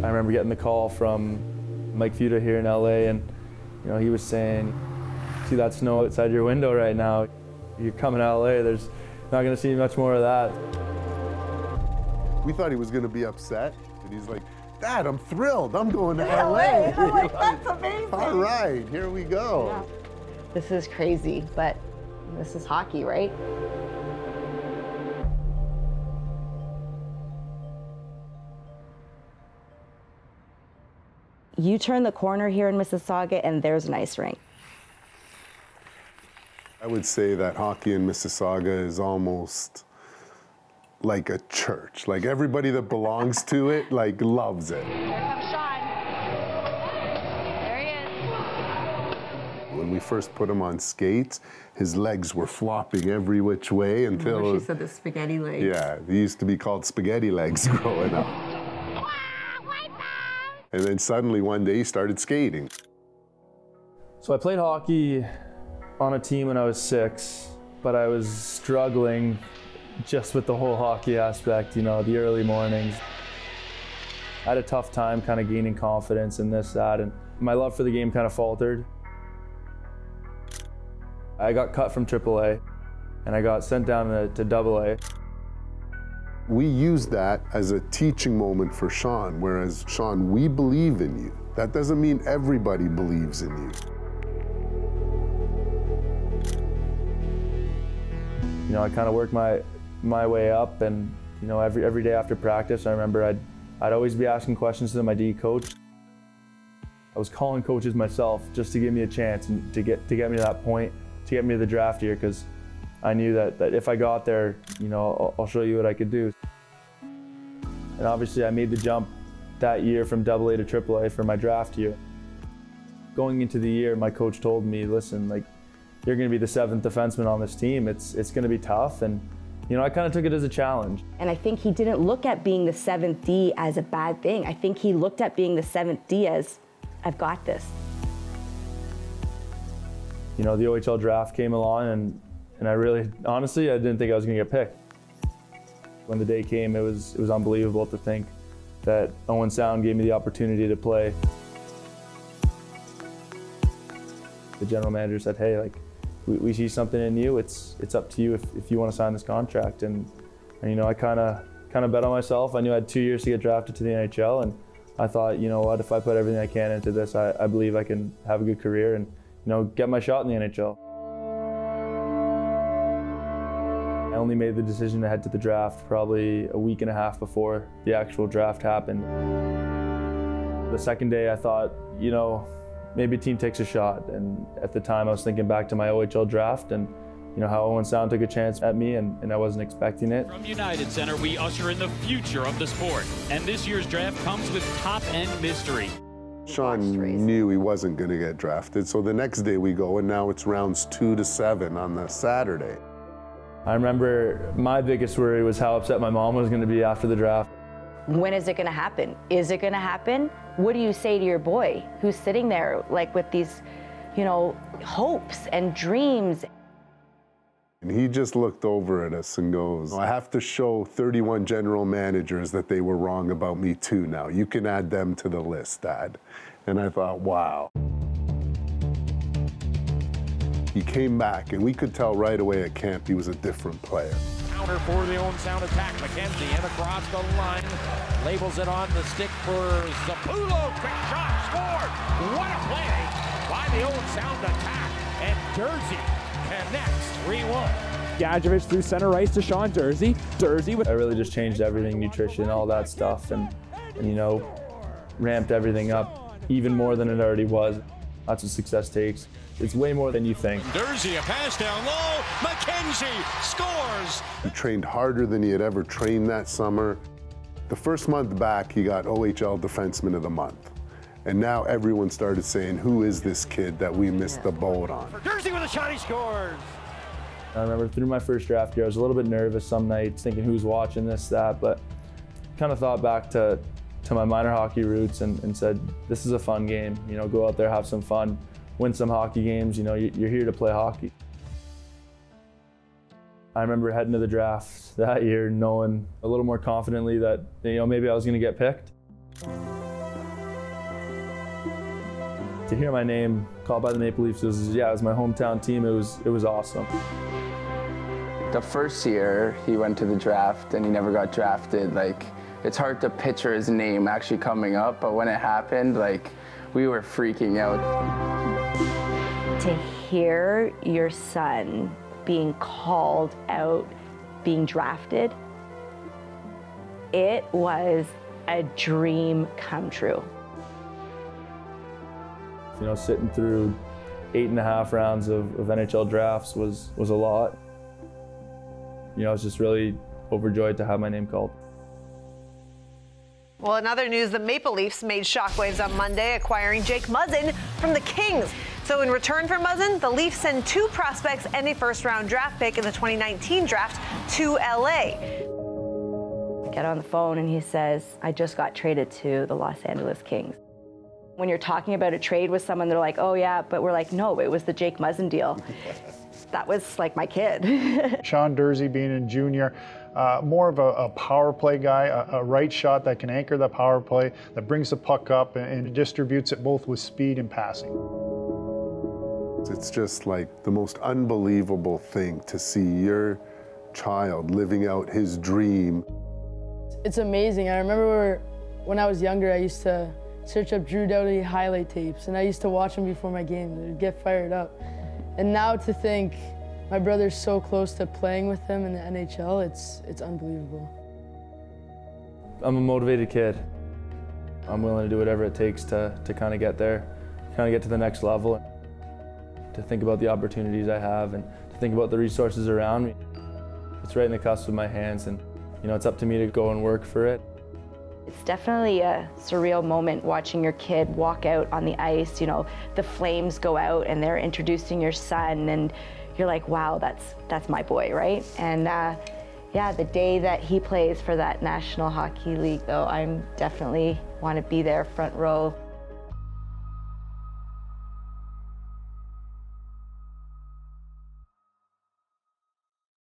I remember getting the call from Mike Futa here in LA, and he was saying, "See that snow outside your window right now? You're coming to LA, there's not gonna see much more of that." We thought he was gonna be upset, and he's like, "Dad, I'm thrilled, I'm going to LA. LA. Like, that's amazing. All right, here we go. Yeah. This is crazy, but this is hockey, right? You turn the corner here in Mississauga and there's an ice rink. I would say that hockey in Mississauga is almost like a church. Like everybody that belongs to it, like loves it. Here comes Sean. There he is. When we first put him on skates, his legs were flopping every which way until... She said the spaghetti legs. Yeah, they used to be called spaghetti legs growing up. And then suddenly one day he started skating. So I played hockey on a team when I was 6, but I was struggling just with the whole hockey aspect, the early mornings. I had a tough time kind of gaining confidence in this, that, and my love for the game kind of faltered. I got cut from AAA, and I got sent down to AA. We used that as a teaching moment for Sean, whereas, Sean, we believe in you. That doesn't mean everybody believes in you. I kind of worked my way up, and every day after practice, I remember I'd always be asking questions to my D coach. I was calling coaches myself just to give me a chance and to get me to that point, to get me to the draft year, because I knew that if I got there, I'll show you what I could do. And obviously I made the jump that year from AA to AAA for my draft year. Going into the year, my coach told me, listen, you're gonna be the 7th defenseman on this team. It's gonna be tough, and I kind of took it as a challenge. And I think he didn't look at being the 7th D as a bad thing. I think he looked at being the 7th D as, I've got this. The OHL draft came along, and I really, honestly, I didn't think I was gonna get picked. When the day came, it was unbelievable to think that Owen Sound gave me the opportunity to play. The general manager said, hey, we see something in you. It's up to you if you want to sign this contract. And I kind of bet on myself. I knew I had 2 years to get drafted to the NHL, and I thought, what, if I put everything I can into this, I believe I can have a good career and get my shot in the NHL. I only made the decision to head to the draft probably a week and a half before the actual draft happened. The second day I thought, maybe a team takes a shot. And at the time I was thinking back to my OHL draft and how Owen Sound took a chance at me, and I wasn't expecting it. From United Center, we usher in the future of the sport. And this year's draft comes with top-end mystery. Sean knew he wasn't going to get drafted, so the next day we go, and now it's rounds 2 to 7 on the Saturday. I remember my biggest worry was how upset my mom was going to be after the draft. When is it going to happen? Is it going to happen? What do you say to your boy who's sitting there with these, hopes and dreams? And he just looked over at us and goes, I have to show 31 general managers that they were wrong about me too now. You can add them to the list, Dad. And I thought, wow. He came back, and we could tell right away at camp he was a different player. Counter for the Owen Sound attack. McKenzie and across the line. Labels it on the stick for Zapulo. Quick shot, scored. What a play by the Owen Sound attack. And Durzi connects 3-1. Gadjevich through center ice to Sean Durzi. I really just changed everything, nutrition, all that stuff, and ramped everything up even more than it already was. That's what success takes. It's way more than you think. Durzi, a pass down low. McKenzie scores. He trained harder than he had ever trained that summer. The first month back, he got OHL Defenseman of the Month. And now everyone started saying, who is this kid that we missed the boat on? Durzi with a shot, he scores. I remember through my first draft year, I was a little bit nervous some nights, thinking who's watching this, that, but kind of thought back to my minor hockey roots and said, this is a fun game. Go out there, have some fun, win some hockey games. You're here to play hockey. I remember heading to the draft that year knowing a little more confidently that maybe I was going to get picked. To hear my name called by the Maple Leafs, it was my hometown team. It was awesome. The first year he went to the draft and he never got drafted, like, it's hard to picture his name actually coming up, but when it happened, like, we were freaking out. To hear your son being called out, being drafted, it was a dream come true. You know, sitting through 8.5 rounds of NHL drafts was a lot. You know, I was just really overjoyed to have my name called. Well, in other news, the Maple Leafs made shockwaves on Monday, acquiring Jake Muzzin from the Kings. So in return for Muzzin, the Leafs send 2 prospects and a first-round draft pick in the 2019 draft to LA. I get on the phone and he says, I just got traded to the Los Angeles Kings. When you're talking about a trade with someone, they're like, oh yeah, but we're like, no, it was the Jake Muzzin deal. That was like my kid. Sean Durzi being a junior, more of a power play guy, a right shot that can anchor the power play, that brings the puck up and distributes it both with speed and passing. It's just like the most unbelievable thing to see your child living out his dream. It's amazing. I remember when I was younger, I used to search up Drew Doughty highlight tapes, and I used to watch them before my game to get fired up. And now to think my brother's so close to playing with him in the NHL, it's unbelievable. I'm a motivated kid. I'm willing to do whatever it takes to kind of get there, kind of get to the next level, to think about the opportunities I have and to think about the resources around me. It's right in the cusp of my hands, and you know, it's up to me to go and work for it. It's definitely a surreal moment watching your kid walk out on the ice. You know, the flames go out and they're introducing your son, and you're like, wow, that's my boy, right? And yeah, the day that he plays for that National Hockey League, though, I'm definitely want to be there front row.